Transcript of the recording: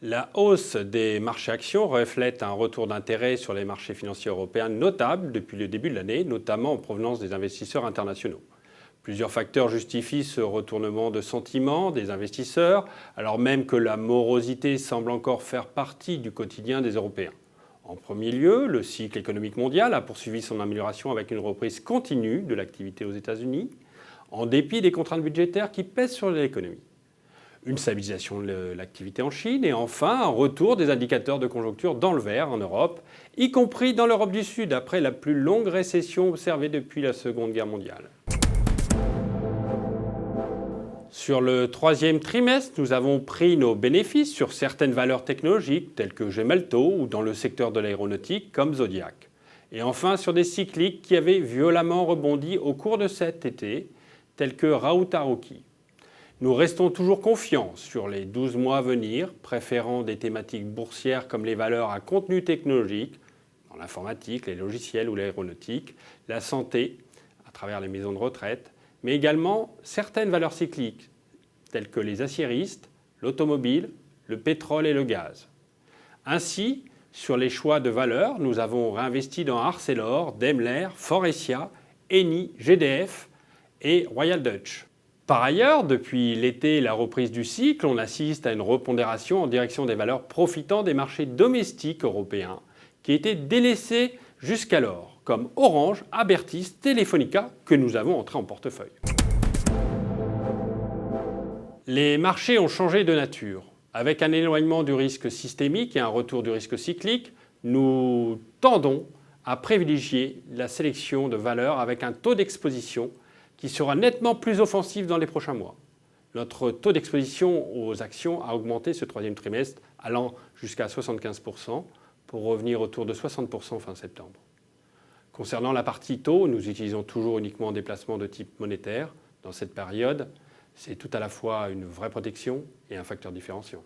La hausse des marchés actions reflète un retour d'intérêt sur les marchés financiers européens notable depuis le début de l'année, notamment en provenance des investisseurs internationaux. Plusieurs facteurs justifient ce retournement de sentiment des investisseurs, alors même que la morosité semble encore faire partie du quotidien des Européens. En premier lieu, le cycle économique mondial a poursuivi son amélioration avec une reprise continue de l'activité aux États-Unis, en dépit des contraintes budgétaires qui pèsent sur l'économie. Une stabilisation de l'activité en Chine et enfin un retour des indicateurs de conjoncture dans le vert en Europe, y compris dans l'Europe du Sud, après la plus longue récession observée depuis la Seconde Guerre mondiale. Sur le troisième trimestre, nous avons pris nos bénéfices sur certaines valeurs technologiques telles que Gemalto ou dans le secteur de l'aéronautique comme Zodiac. Et enfin sur des cycliques qui avaient violemment rebondi au cours de cet été, tels que Raoutarouki. Nous restons toujours confiants sur les 12 mois à venir, préférant des thématiques boursières comme les valeurs à contenu technologique, dans l'informatique, les logiciels ou l'aéronautique, la santé, à travers les maisons de retraite, mais également certaines valeurs cycliques, telles que les aciéristes, l'automobile, le pétrole et le gaz. Ainsi, sur les choix de valeurs, nous avons réinvesti dans Arcelor, Daimler, Faurecia, Eni, GDF et Royal Dutch. Par ailleurs, depuis l'été et la reprise du cycle, on assiste à une repondération en direction des valeurs profitant des marchés domestiques européens qui étaient délaissés jusqu'alors, comme Orange, Abertis, Telefonica, que nous avons entrés en portefeuille. Les marchés ont changé de nature. Avec un éloignement du risque systémique et un retour du risque cyclique, nous tendons à privilégier la sélection de valeurs avec un taux d'exposition qui sera nettement plus offensif dans les prochains mois. Notre taux d'exposition aux actions a augmenté ce troisième trimestre, allant jusqu'à 75%, pour revenir autour de 60% fin septembre. Concernant la partie taux, nous utilisons toujours uniquement des placements de type monétaire. Dans cette période, c'est tout à la fois une vraie protection et un facteur différenciant.